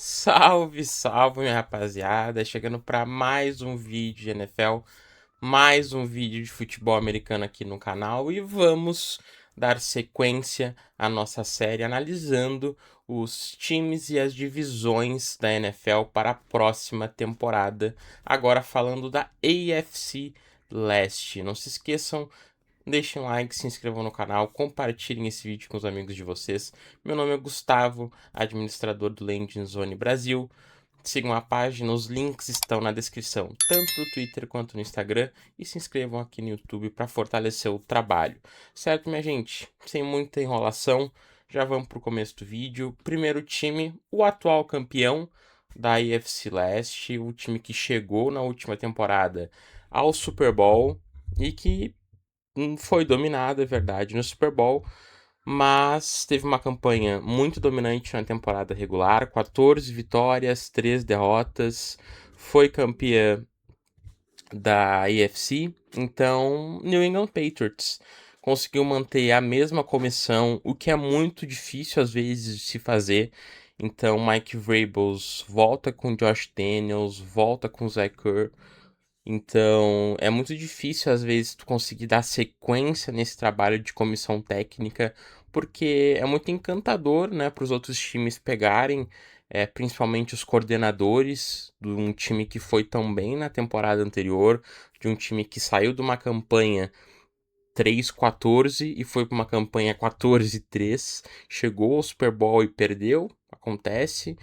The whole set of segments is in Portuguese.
Salve, salve, minha rapaziada! Chegando para mais um vídeo de NFL, mais um vídeo de futebol americano aqui no canal e vamos dar sequência à nossa série analisando os times e as divisões da NFL para a próxima temporada. Agora falando da AFC Leste. Não se esqueçam. Deixem um like, se inscrevam no canal, compartilhem esse vídeo com os amigos de vocês. Meu nome é Gustavo, administrador do Landing Zone Brasil. Sigam a página, os links estão na descrição, tanto no Twitter quanto no Instagram. E se inscrevam aqui no YouTube para fortalecer o trabalho. Certo, minha gente? Sem muita enrolação, já vamos para o começo do vídeo. Primeiro time, o atual campeão da AFC Leste, o time que chegou na última temporada ao Super Bowl e que foi dominado, é verdade, no Super Bowl, mas teve uma campanha muito dominante na temporada regular, 14 vitórias, 3 derrotas, foi campeã da AFC, então New England Patriots conseguiu manter a mesma comissão, o que é muito difícil às vezes de se fazer. Então Mike Vrabel volta com Josh Daniels, volta com Zach Ertz. Então, é muito difícil às vezes tu conseguir dar sequência nesse trabalho de comissão técnica, porque é muito encantador, né, para os outros times pegarem, principalmente os coordenadores de um time que foi tão bem na temporada anterior, de um time que saiu de uma campanha 3-14 e foi para uma campanha 14-3, chegou ao Super Bowl e perdeu, acontece.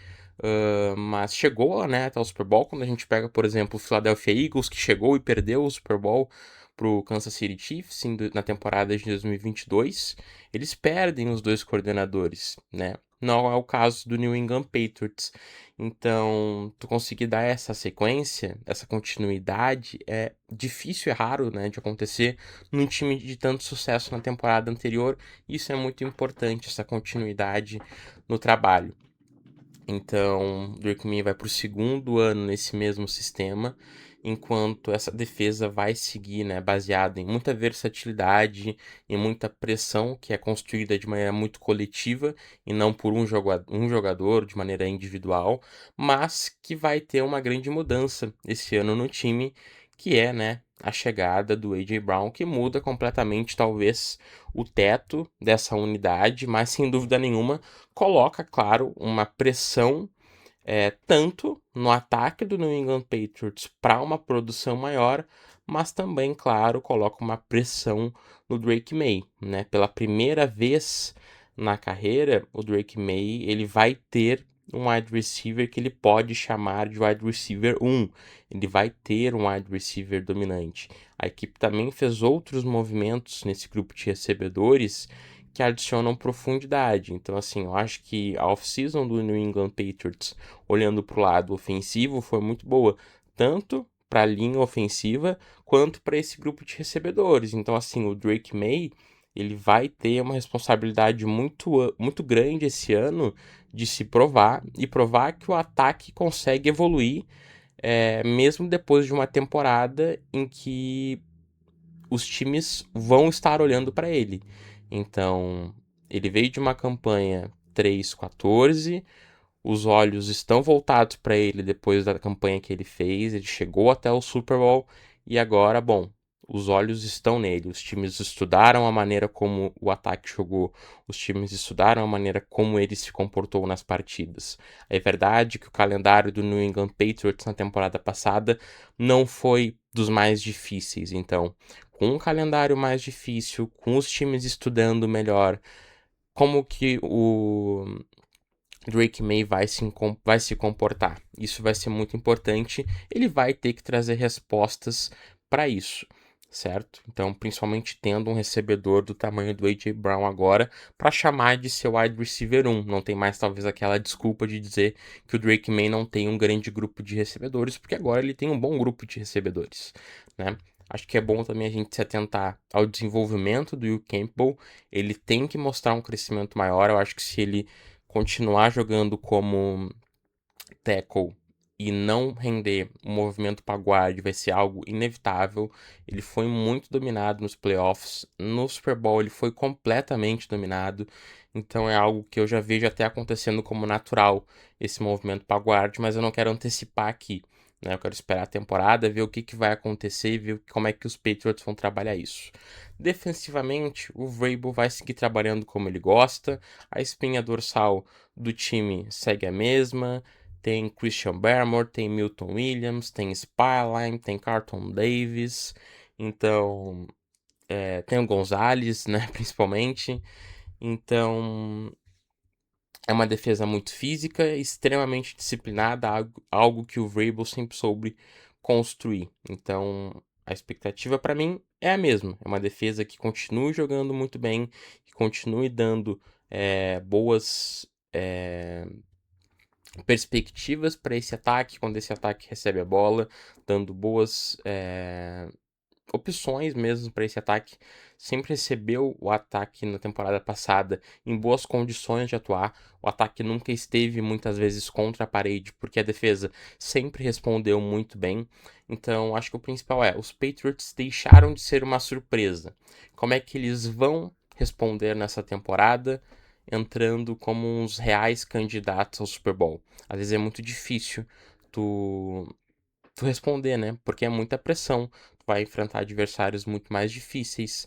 Mas chegou, né, até o Super Bowl. Quando a gente pega, por exemplo, o Philadelphia Eagles, que chegou e perdeu o Super Bowl pro Kansas City Chiefs na temporada de 2022, eles perdem os dois coordenadores, né? Não é o caso do New England Patriots. Então, tu conseguir dar essa sequência, essa continuidade, é difícil e raro, né, de acontecer num time de tanto sucesso na temporada anterior. Isso é muito importante, essa continuidade no trabalho. Então, Drake May vai para o segundo ano nesse mesmo sistema, enquanto essa defesa vai seguir, né, baseada em muita versatilidade e muita pressão que é construída de maneira muito coletiva e não por um jogador de maneira individual, mas que vai ter uma grande mudança esse ano no time, que é, né, a chegada do A.J. Brown, que muda completamente, talvez, o teto dessa unidade, mas sem dúvida nenhuma coloca, claro, uma pressão tanto no ataque do New England Patriots para uma produção maior, mas também, claro, coloca uma pressão no Drake May, né? Pela primeira vez na carreira, o Drake May ele vai ter um wide receiver que ele pode chamar de wide receiver 1. Ele vai ter um wide receiver dominante. A equipe também fez outros movimentos nesse grupo de recebedores que adicionam profundidade. Então, assim, eu acho que a off-season do New England Patriots, olhando para o lado ofensivo, foi muito boa, tanto para a linha ofensiva quanto para esse grupo de recebedores. Então, assim, o Drake May ele vai ter uma responsabilidade muito grande esse ano de se provar e provar que o ataque consegue evoluir, mesmo depois de uma temporada em que os times vão estar olhando para ele. Então, ele veio de uma campanha 3-14, os olhos estão voltados para ele depois da campanha que ele fez, ele chegou até o Super Bowl e agora, bom, os olhos estão nele. Os times estudaram a maneira como o ataque jogou, os times estudaram a maneira como ele se comportou nas partidas. É verdade que o calendário do New England Patriots na temporada passada não foi dos mais difíceis, então, com um calendário mais difícil, com os times estudando melhor, como que o Drake May vai se comportar. Isso vai ser muito importante. Ele vai ter que trazer respostas para isso, certo? Então, principalmente tendo um recebedor do tamanho do A.J. Brown agora para chamar de seu wide receiver 1. Não tem mais talvez aquela desculpa de dizer que o Drake May não tem um grande grupo de recebedores, porque agora ele tem um bom grupo de recebedores, né? Acho que é bom também a gente se atentar ao desenvolvimento do Will Campbell. Ele tem que mostrar um crescimento maior. Eu acho que se ele continuar jogando como tackle e não render o movimento para guard vai ser algo inevitável. Ele foi muito dominado nos playoffs. No Super Bowl ele foi completamente dominado. então é algo que eu já vejo até acontecendo como natural, esse movimento para guard, mas eu não quero antecipar aqui, né? Eu quero esperar a temporada, ver o que vai acontecer e ver como é que os Patriots vão trabalhar isso. Defensivamente, o Vrabel vai seguir trabalhando como ele gosta, a espinha dorsal do time segue a mesma, tem Christian Barmore, tem Milton Williams, tem Spillane, tem Carlton Davis, então tem o Gonzalez, né, principalmente. Então, é uma defesa muito física, extremamente disciplinada, algo que o Vrabel sempre soube construir. Então, a expectativa para mim é a mesma. É uma defesa que continue jogando muito bem, que continue dando boas perspectivas para esse ataque, quando esse ataque recebe a bola, dando boas opções mesmo para esse ataque. Sempre recebeu o ataque na temporada passada em boas condições de atuar. O ataque nunca esteve muitas vezes contra a parede, porque a defesa sempre respondeu muito bem. Então, acho que o principal os Patriots deixaram de ser uma surpresa. Como é que eles vão responder nessa temporada, entrando como uns reais candidatos ao Super Bowl? Às vezes é muito difícil tu responder, né? Porque é muita pressão. Tu vai enfrentar adversários muito mais difíceis.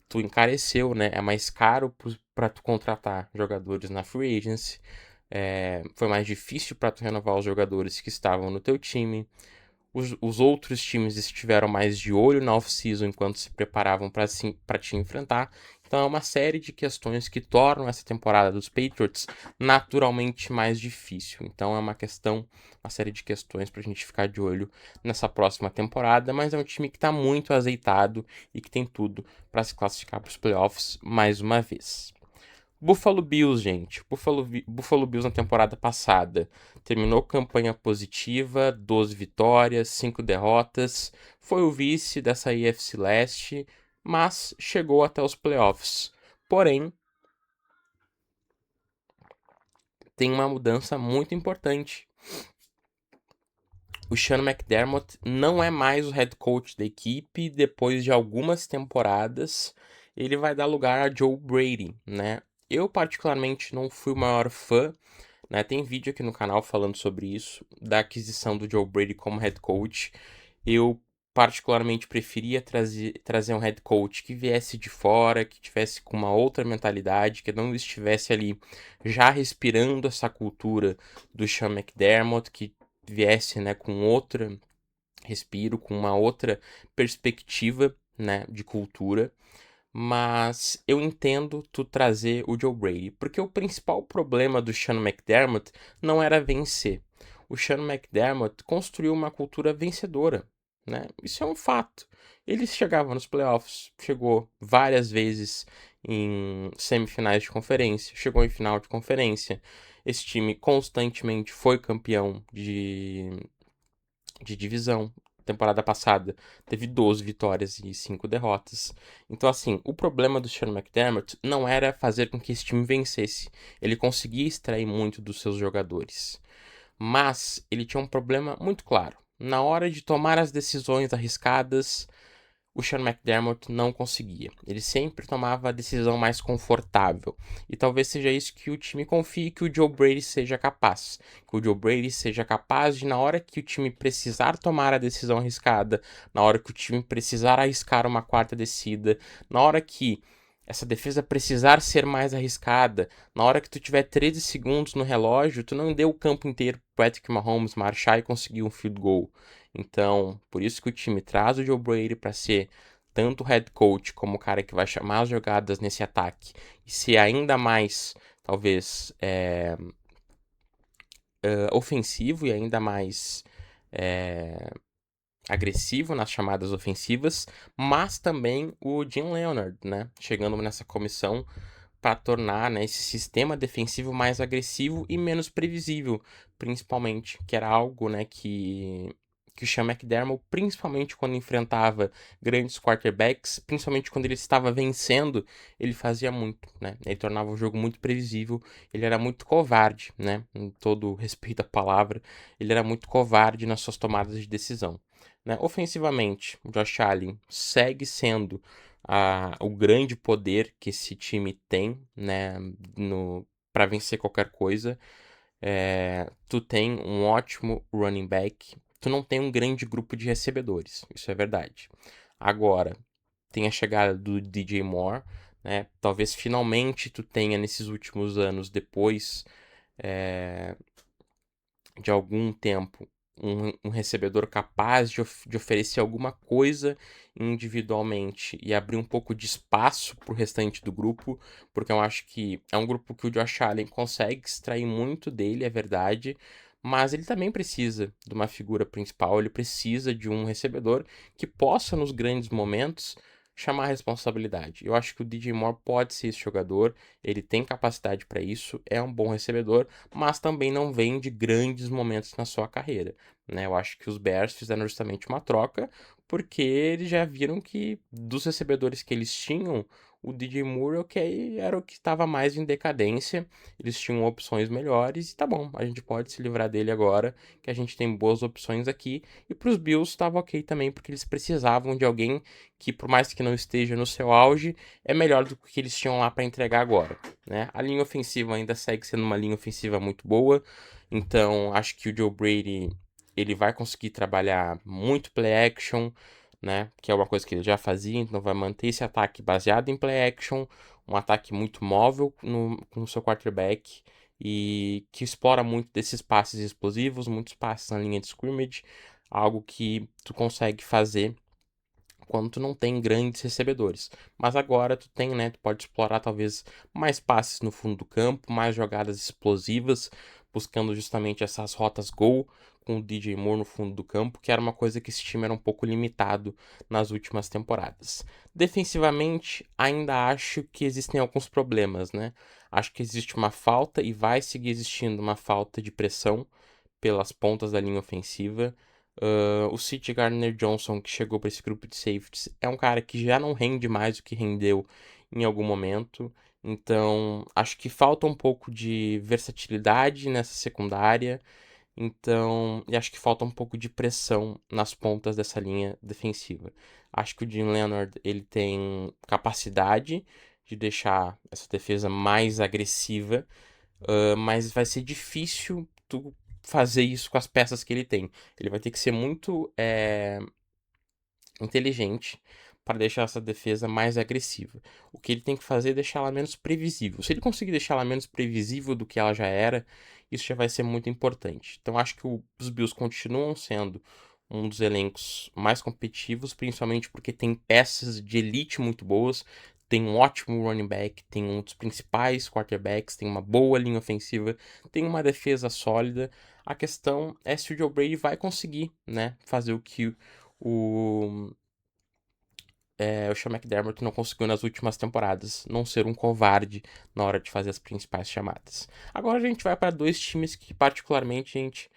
Tu encareceu, né? É mais caro para tu contratar jogadores na free agency. Foi mais difícil para tu renovar os jogadores que estavam no teu time. Os outros times estiveram mais de olho na off-season enquanto se preparavam para te enfrentar. Então é uma série de questões que tornam essa temporada dos Patriots naturalmente mais difícil. Então é uma série de questões para a gente ficar de olho nessa próxima temporada. Mas é um time que está muito azeitado e que tem tudo para se classificar para os playoffs mais uma vez. Buffalo Bills, gente. Buffalo Bills na temporada passada terminou campanha positiva, 12 vitórias, 5 derrotas. Foi o vice dessa AFC Leste, mas chegou até os playoffs. Porém, tem uma mudança muito importante. O Sean McDermott não é mais o head coach da equipe. Depois de algumas temporadas, ele vai dar lugar a Joe Brady, né? Eu, particularmente, não fui o maior fã, né? Tem vídeo aqui no canal falando sobre isso, da aquisição do Joe Brady como head coach. Eu particularmente preferia trazer um head coach que viesse de fora, que tivesse com uma outra mentalidade, que não estivesse ali já respirando essa cultura do Sean McDermott, que viesse, né, com outro respiro, com uma outra perspectiva, né, de cultura. Mas eu entendo tu trazer o Joe Brady, porque o principal problema do Sean McDermott não era vencer. O Sean McDermott construiu uma cultura vencedora, né? Isso é um fato. Ele chegava nos playoffs, chegou várias vezes em semifinais de conferência, chegou em final de conferência. Esse time constantemente foi campeão de divisão. Temporada passada teve 12 vitórias e 5 derrotas. Então, assim, o problema do Sean McDermott não era fazer com que esse time vencesse. Ele conseguia extrair muito dos seus jogadores. Mas ele tinha um problema muito claro. Na hora de tomar as decisões arriscadas, o Sean McDermott não conseguia. Ele sempre tomava a decisão mais confortável. E talvez seja isso que o time confie que o Joe Brady seja capaz. Que o Joe Brady seja capaz de, na hora que o time precisar tomar a decisão arriscada, na hora que o time precisar arriscar uma quarta descida, na hora que essa defesa precisar ser mais arriscada, na hora que tu tiver 13 segundos no relógio, tu não deu o campo inteiro pro Patrick Mahomes marchar e conseguir um field goal. Então, por isso que o time traz o Joe Brady para ser tanto o head coach como o cara que vai chamar as jogadas nesse ataque e ser ainda mais, talvez, ofensivo e ainda mais agressivo nas chamadas ofensivas, mas também o Jim Leonhard, né, chegando nessa comissão para tornar, né, esse sistema defensivo mais agressivo e menos previsível, principalmente, que era algo, né, que o Sean McDermott, principalmente quando enfrentava grandes quarterbacks, principalmente quando ele estava vencendo, ele fazia muito, né? Ele tornava o jogo muito previsível, ele era muito covarde, né? Com todo respeito à palavra, ele era muito covarde nas suas tomadas de decisão. Né? Ofensivamente, o Josh Allen segue sendo o grande poder que esse time tem, né, para vencer qualquer coisa. Tu tem um ótimo running back, tu não tem um grande grupo de recebedores, isso é verdade. Agora, tem a chegada do DJ Moore, né? Talvez finalmente tu tenha nesses últimos anos, depois de algum tempo, um recebedor capaz de oferecer alguma coisa individualmente e abrir um pouco de espaço para o restante do grupo, porque eu acho que é um grupo que o Josh Allen consegue extrair muito dele, é verdade, mas ele também precisa de uma figura principal, ele precisa de um recebedor que possa, nos grandes momentos, chamar a responsabilidade. Eu acho que o DJ Moore pode ser esse jogador, ele tem capacidade para isso, é um bom recebedor, mas também não vem de grandes momentos na sua carreira, né? Eu acho que os Bears fizeram justamente uma troca porque eles já viram que dos recebedores que eles tinham, o DJ Moore era o que estava mais em decadência, eles tinham opções melhores e tá bom, a gente pode se livrar dele agora, que a gente tem boas opções aqui. E para os Bills estava ok também, porque eles precisavam de alguém que, por mais que não esteja no seu auge, é melhor do que eles tinham lá para entregar agora, né? A linha ofensiva ainda segue sendo uma linha ofensiva muito boa, então acho que o Joe Brady ele vai conseguir trabalhar muito play action, né? Que é uma coisa que ele já fazia, então vai manter esse ataque baseado em play action, um ataque muito móvel com o seu quarterback e que explora muito desses passes explosivos, muitos passes na linha de scrimmage, algo que tu consegue fazer quando tu não tem grandes recebedores. Mas agora tu tem, né? Tu pode explorar talvez mais passes no fundo do campo, mais jogadas explosivas, buscando justamente essas rotas gol com o DJ Moore no fundo do campo, que era uma coisa que esse time era um pouco limitado nas últimas temporadas. Defensivamente, ainda acho que existem alguns problemas, né? Acho que existe uma falta e vai seguir existindo uma falta de pressão pelas pontas da linha ofensiva. O CJ Gardner-Johnson, que chegou para esse grupo de safeties, é um cara que já não rende mais o que rendeu em algum momento. Então, acho que falta um pouco de versatilidade nessa secundária. Então, e acho que falta um pouco de pressão nas pontas dessa linha defensiva. Acho que o Jim Leonard ele tem capacidade de deixar essa defesa mais agressiva, mas vai ser difícil tu fazer isso com as peças que ele tem. Ele vai ter que ser muito inteligente para deixar essa defesa mais agressiva. O que ele tem que fazer é deixar ela menos previsível. Se ele conseguir deixar ela menos previsível do que ela já era, isso já vai ser muito importante. Então acho que os Bills continuam sendo um dos elencos mais competitivos, principalmente porque tem peças de elite muito boas, tem um ótimo running back, tem um dos principais quarterbacks, tem uma boa linha ofensiva, tem uma defesa sólida. A questão é se o Joe Brady vai conseguir, né, fazer o que o o Sean McDermott não conseguiu nas últimas temporadas não ser um covarde na hora de fazer as principais chamadas. Agora a gente vai para dois times que, particularmente, gente,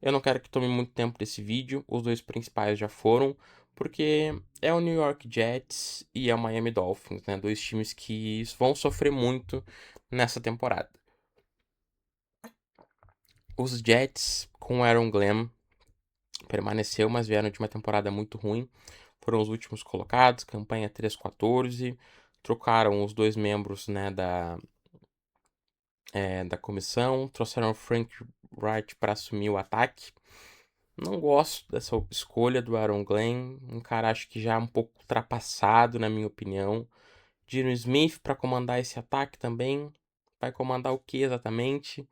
eu não quero que tome muito tempo desse vídeo. Os dois principais já foram, porque é o New York Jets e é o Miami Dolphins, né? Dois times que vão sofrer muito nessa temporada. Os Jets, com Aaron Glenn, permaneceu, mas vieram de uma temporada muito ruim. Foram os últimos colocados, campanha 3-14. Trocaram os dois membros, né, da comissão. Trouxeram o Frank Wright para assumir o ataque. Não gosto dessa escolha do Aaron Glenn. Um cara acho que já um pouco ultrapassado, na minha opinião. Gino Smith para comandar esse ataque também. Vai comandar o que exatamente?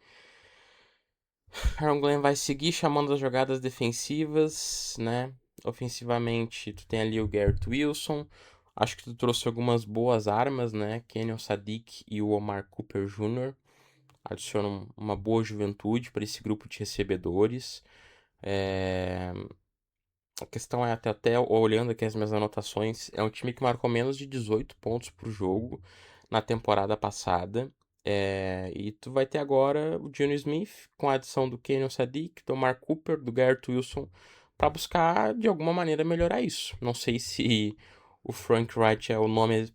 Aaron Glenn vai seguir chamando as jogadas defensivas, né? Ofensivamente, tu tem ali o Garrett Wilson. Acho que tu trouxe algumas boas armas, né? Kenyon Sadiq e o Omar Cooper Jr. Adicionam uma boa juventude para esse grupo de recebedores. A questão é até olhando aqui as minhas anotações, é um time que marcou menos de 18 pontos por jogo na temporada passada. E tu vai ter agora o Geno Smith com a adição do Kenyon Sadiq, do Mark Cooper, do Garrett Wilson, para buscar de alguma maneira melhorar isso. Não sei se o Frank Wright é o nome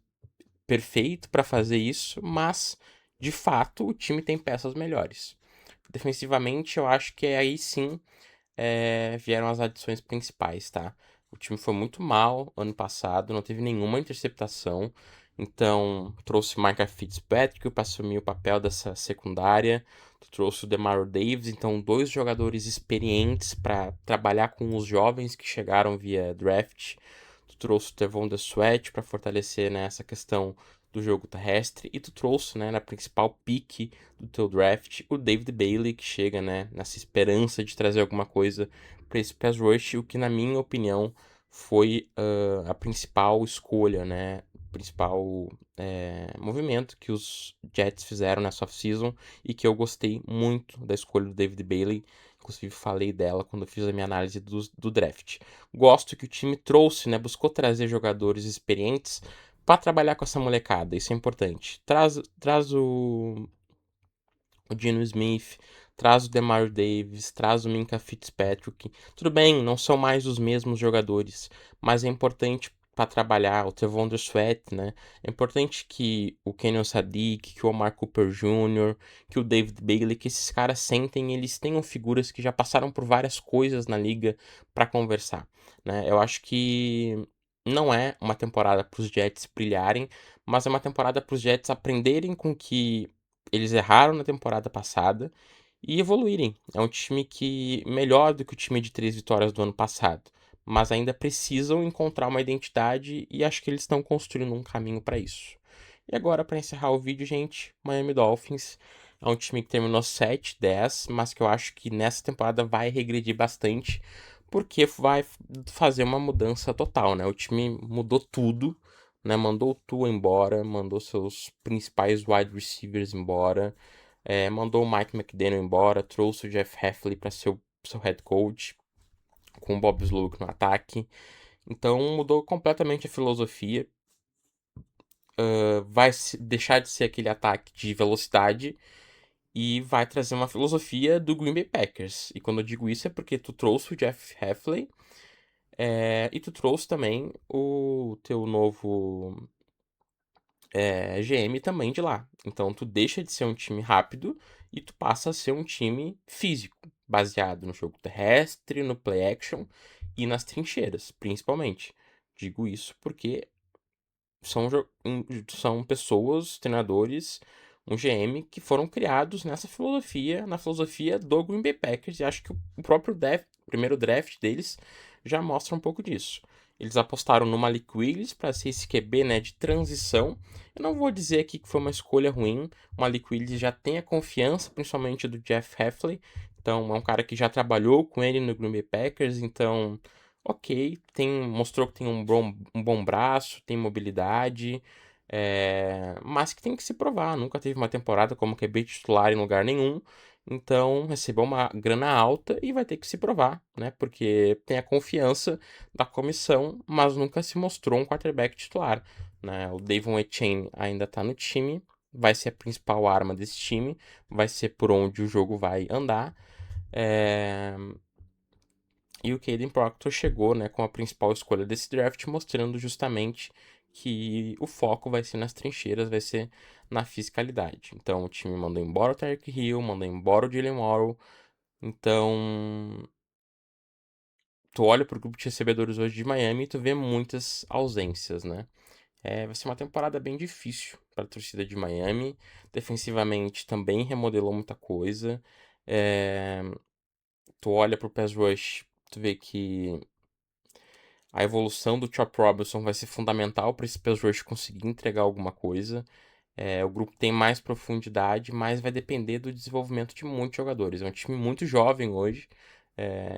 perfeito para fazer isso, mas de fato o time tem peças melhores. Defensivamente, eu acho que aí sim vieram as adições principais, tá? O time foi muito mal ano passado, não teve nenhuma interceptação. Então, trouxe Micah Fitzpatrick para assumir o papel dessa secundária. Tu trouxe o Demario Davis, então dois jogadores experientes para trabalhar com os jovens que chegaram via draft. Tu trouxe o Tevon Sweat para fortalecer, né, essa questão do jogo terrestre. E tu trouxe, né, na principal pick do teu draft, o David Bailey, que chega, né, nessa esperança de trazer alguma coisa para esse pass rush, o que, na minha opinião, foi a principal escolha, né, o principal movimento que os Jets fizeram nessa off-season e que eu gostei muito da escolha do David Bailey. Inclusive, falei dela quando eu fiz a minha análise do draft. Gosto que o time trouxe, né, buscou trazer jogadores experientes para trabalhar com essa molecada, isso é importante. Traz o Geno Smith, traz o Demario Davis, traz o Minkah Fitzpatrick. Tudo bem, não são mais os mesmos jogadores, mas é importante para trabalhar o Tevon Sweat, né? É importante que o Kenyon Sadiq, que o Omar Cooper Jr., que o David Bailey, que esses caras sentem, eles tenham figuras que já passaram por várias coisas na liga para conversar, né? Eu acho que não é uma temporada para os Jets brilharem, mas é uma temporada para os Jets aprenderem com que eles erraram na temporada passada e evoluírem. É um time que melhor do que o time de 3 vitórias do ano passado, mas ainda precisam encontrar uma identidade e acho que eles estão construindo um caminho para isso. E agora, para encerrar o vídeo, gente, Miami Dolphins é um time que terminou 7-10, mas que eu acho que nessa temporada vai regredir bastante, porque vai fazer uma mudança total, né? O time mudou tudo, né? Mandou o Tua embora, mandou seus principais wide receivers embora, mandou o Mike McDaniel embora, trouxe o Jeff Hafley para ser o seu head coach, com o Bob Slowick no ataque. Então mudou completamente a filosofia. Vai deixar de ser aquele ataque de velocidade e vai trazer uma filosofia do Green Bay Packers. E quando eu digo isso é porque tu trouxe o Jeff Hafley e tu trouxe também o teu novo GM também de lá. Então tu deixa de ser um time rápido e tu passa a ser um time físico, baseado no jogo terrestre, no play action e nas trincheiras, principalmente. Digo isso porque são pessoas, treinadores, um GM que foram criados nessa filosofia, na filosofia do Green Bay Packers, e acho que o próprio primeiro draft deles já mostra um pouco disso. Eles apostaram no Malik Willis para ser esse QB, né, de transição. Eu não vou dizer aqui que foi uma escolha ruim. O Malik Willis já tem a confiança, principalmente do Jeff Hafley. Então, é um cara que já trabalhou com ele no Green Bay Packers. Então, ok, mostrou que tem um bom braço, tem mobilidade, mas que tem que se provar. Nunca teve uma temporada como QB titular em lugar nenhum. Então, recebeu uma grana alta e vai ter que se provar, né? Porque tem a confiança da comissão, mas nunca se mostrou um quarterback titular, né? O Davon Etienne ainda tá no time, vai ser a principal arma desse time, vai ser por onde o jogo vai andar. E o Caden Proctor chegou, né, com a principal escolha desse draft, mostrando justamente que o foco vai ser nas trincheiras, vai ser na fiscalidade. Então o time mandou embora o Tyreek Hill, mandou embora o Jalen Morrow. Então tu olha pro grupo de recebedores hoje de Miami e tu vê muitas ausências, né? Vai ser uma temporada bem difícil para a torcida de Miami. Defensivamente também remodelou muita coisa. É, Tu olha pro pass rush, tu vê que a evolução do Chop Robinson vai ser fundamental para esse pass rush conseguir entregar alguma coisa. O grupo tem mais profundidade, mas vai depender do desenvolvimento de muitos jogadores. É um time muito jovem hoje,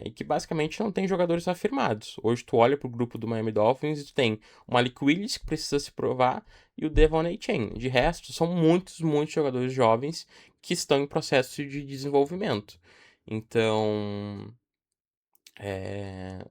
e que basicamente não tem jogadores afirmados. Hoje tu olha para o grupo do Miami Dolphins e tu tem o Malik Willis, que precisa se provar, e o Devon Achane. De resto, são muitos jogadores jovens que estão em processo de desenvolvimento. Então, é,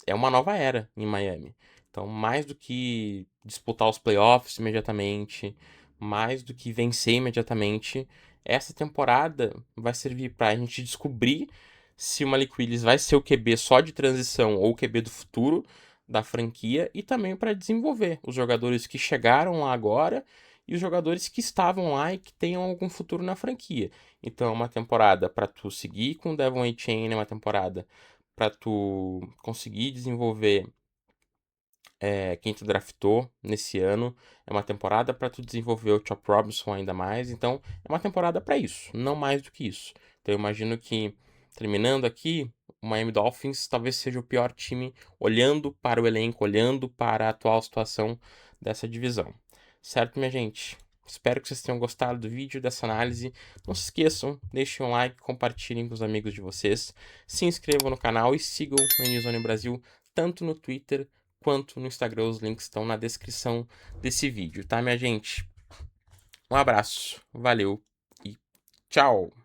é uma nova era em Miami. Então, mais do que disputar os playoffs imediatamente, mais do que vencer imediatamente, essa temporada vai servir para a gente descobrir se o Malik Willis vai ser o QB só de transição ou o QB do futuro da franquia e também para desenvolver os jogadores que chegaram lá agora e os jogadores que estavam lá e que tenham algum futuro na franquia. Então, é uma temporada para tu seguir com o Devon Achane, é uma temporada para tu conseguir desenvolver quem tu draftou nesse ano. É uma temporada para tu desenvolver o Chop Robinson ainda mais. Então, é uma temporada para isso, não mais do que isso. Então, eu imagino que, terminando aqui, o Miami Dolphins talvez seja o pior time, olhando para o elenco, olhando para a atual situação dessa divisão. Certo, minha gente? Espero que vocês tenham gostado do vídeo, dessa análise. Não se esqueçam, deixem um like, compartilhem com os amigos de vocês, se inscrevam no canal e sigam a Newzone Brasil tanto no Twitter quanto no Instagram. Os links estão na descrição desse vídeo, tá, minha gente? Um abraço, valeu e tchau!